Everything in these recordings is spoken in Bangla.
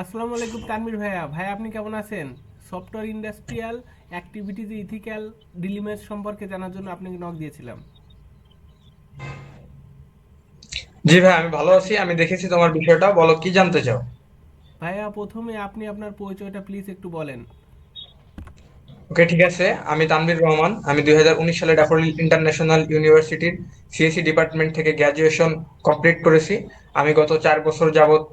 আসসালামু আলাইকুম তানভীর ভাইয়া। ভাই আপনি কেমন আছেন? সফটওয়্যার ইন্ডাস্ট্রিয়াল অ্যাক্টিভিটিজ ইথিক্যাল ডিলিমেন্স সম্পর্কে জানার জন্য আপনাকে নক দিয়েছিলাম। জি ভাই, আমি ভালো আছি। আমি দেখেছি তোমার বিষয়টা, বলো কি জানতে চাও। ভাইয়া প্রথমে আপনি আপনার পরিচয়টা প্লিজ একটু বলেন। ওকে, ঠিক আছে। আমি তানভীর রহমান। আমি 2019 সালে ড্যাফোডিল ইন্টারন্যাশনাল ইউনিভার্সিটির সিএসসি ডিপার্টমেন্ট থেকে গ্র্যাজুয়েশন কমপ্লিট করেছি। আমি গত 4 বছর যাবত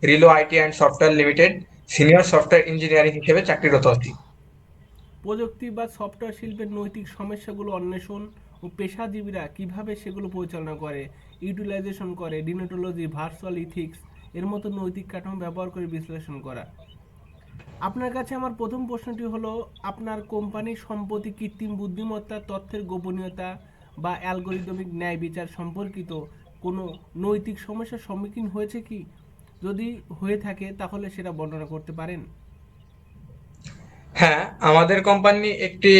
রিলো IT and software limited senior software engineering হিসেবে চাকরিরত আছি। প্রযুক্তি বা সফটওয়্যার শিল্পের নৈতিক সমস্যাগুলো অন্বেষণ ও পেশাজীবীরা কিভাবে সেগুলো পরিচালনা করে, ইউটিলাইজেশন করে, ডিনোটোলজি, ভার্চুয়াল ইথিক্স এর মতো নৈতিক কাঠামো ব্যবহার করে বিশ্লেষণ করা। আপনার কাছে আমার প্রথম প্রশ্নটি হলো, আপনার কোম্পানির সম্প্রতি কৃত্রিম বুদ্ধিমত্তা, তথ্যের গোপনীয়তা বা অ্যালগরিদমিক ন্যায় বিচার সম্পর্কিত কোনো নৈতিক সমস্যার সম্মুখীন হয়েছে কি? যদি হয়ে থাকে তাহলে সেটা বর্ণনা করতে পারেন। হ্যাঁ, আমাদের কোম্পানি একটি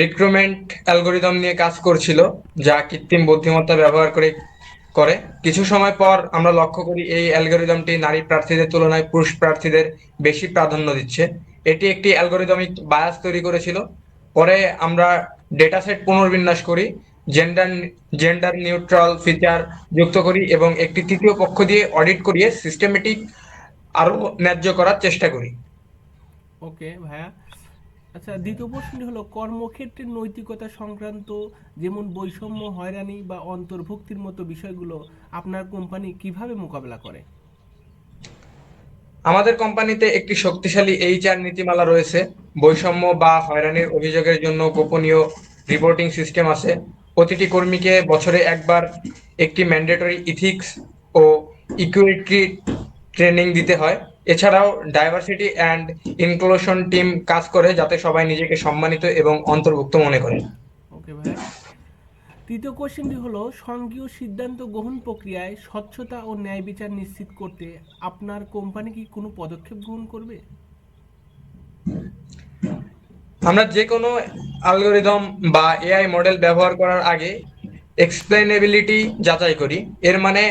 রিক্রুটমেন্ট অ্যালগোরিদম নিয়ে কাজ করছিল, যা কৃত্রিম বুদ্ধিমত্তা ব্যবহার করে। কিছু সময় পর আমরা লক্ষ্য করি এই অ্যালগোরিদমটি নারী প্রার্থীদের তুলনায় পুরুষ প্রার্থীদের বেশি প্রাধান্য দিচ্ছে। এটি একটি অ্যালগোরিদমিক বায়াস তৈরি করেছিল। পরে আমরা ডেটাসেট পুনর্বিন্যাস করি, জেন্ডার জেন্ডার নিউট্রাল ফিচার যুক্ত করি এবং একটি তৃতীয় পক্ষ দিয়ে অডিট করিয়ে সিস্টেমেটিক আরো ন্যায্য করার চেষ্টা করি। ওকে ভাইয়া। আচ্ছা, দ্বিতীয় প্রশ্নটি হলো, কর্মক্ষেত্রের নৈতিকতা সংক্রান্ত যেমন বৈষম্য, হয়রানি বা অন্তর্ভুক্তির মতো বিষয়গুলো আপনার কোম্পানি কিভাবে মোকাবেলা করে? আমাদের কোম্পানিতে একটি শক্তিশালী এইচআর নীতিমালা রয়েছে। বৈষম্য বা হয়রানির অভিযোগের জন্য গোপনীয় রিপোর্টিং সিস্টেম আছে। প্রতিটি কর্মীকে বছরে একবার একটি ম্যান্ডেটরি ইথিক্স ও ইকুইটি ট্রেনিং দিতে হয়। এছাড়াও ডাইভার্সিটি অ্যান্ড ইনক্লুশন টিম কাজ করে যাতে সবাই নিজেকে সম্মানিত এবং অন্তর্ভুক্ত মনে করে। ওকে ভাইয়া। তৃতীয় কোশ্চেনটি হলো, সংঘীয় সিদ্ধান্ত গ্রহণ প্রক্রিয়ায় স্বচ্ছতা ও ন্যায় বিচার নিশ্চিত করতে আপনার কোম্পানি কি কোনো পদক্ষেপ গ্রহণ করবে? আমরা যে কোনো অ্যালগোরিদম বা এআই মডেল ব্যবহার করার আগে এক্সপ্লেনেবিলিটি যাচাই করি। এর মানে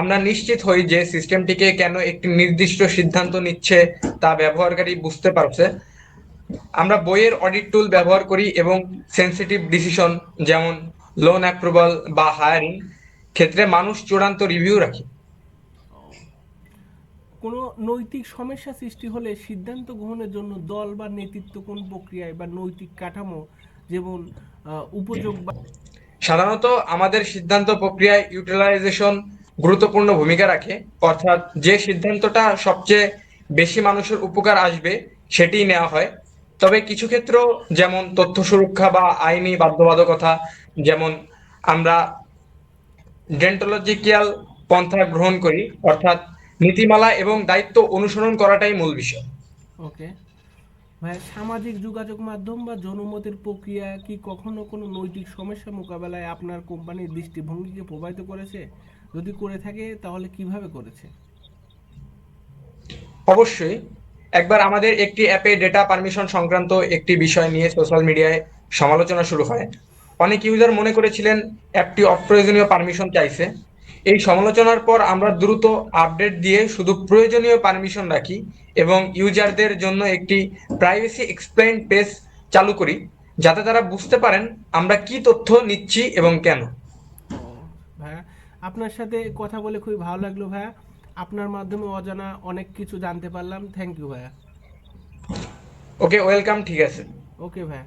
আমরা নিশ্চিত হই যে সিস্টেমটিকে কেন একটি নির্দিষ্ট সিদ্ধান্ত নিচ্ছে তা ব্যবহারকারী বুঝতে পারছে। আমরা বইয়ের অডিট টুল ব্যবহার করি এবং সেনসিটিভ ডিসিশন, যেমন লোন অ্যাপ্রুভাল বা হায়ারিং ক্ষেত্রে মানুষ চূড়ান্ত রিভিউ রাখি। কোনো নৈতিক সমস্যা সৃষ্টি হলে সিদ্ধান্ত গ্রহণের জন্য দল বা নেতৃত্ব কোন প্রক্রিয়ায় বা নৈতিক কাঠামো যেমন উপযোগ বা সাধারণত আমাদের সিদ্ধান্ত প্রক্রিয়ায় ইউটিলাইজেশন গুরুত্বপূর্ণ ভূমিকা রাখে। অর্থাৎ যে সিদ্ধান্তটা সবচেয়ে বেশি মানুষের উপকার আসবে সেটিই নেওয়া হয়। তবে কিছু ক্ষেত্র, যেমন তথ্য সুরক্ষা বা আইনি বাধ্যবাধকতা, যেমন আমরা ডেন্টোলজিক্যাল পন্থা গ্রহণ করি। অর্থাৎ নীতিমালা এবং দায়িত্ব অনুসরণ করাটাই মূল বিষয়। ওকে ভাই, সামাজিক যোগাযোগ মাধ্যম বা জনমতের প্রক্রিয়া কি কখনো কোনো নৈতিক সমস্যা মোকাবেলায় আপনার কোম্পানির দৃষ্টিভঙ্গিকে প্রভাবিত করেছে? যদি করে থাকে তাহলে কিভাবে করেছে? অবশ্যই। একবার আমাদের একটি অ্যাপে ডেটা পারমিশন সংক্রান্ত একটি বিষয় নিয়ে সোশ্যাল মিডিয়ায় সমালোচনা শুরু হয়। অনেক ইউজার মনে করেছিলেন অ্যাপটি অপ্রয়োজনীয় পারমিশন চাইছে। এই সমালোচনার পর আমরা দ্রুত আপডেট দিয়ে শুধু প্রয়োজনীয় পারমিশন রাখি এবং ইউজারদের জন্য একটি প্রাইভেসি এক্সপ্লেইন পেজ চালু করি, যাতে তারা বুঝতে পারেন আমরা কি তথ্য নিচ্ছি এবং কেন। ও ভাইয়া, আপনার সাথে কথা বলে খুবই ভালো লাগলো ভাইয়া। আপনার মাধ্যমে অজানা অনেক কিছু জানতে পারলাম। থ্যাংক ইউ ভাইয়া। ওকে, ওয়েলকাম। ঠিক আছে। ওকে ভাইয়া।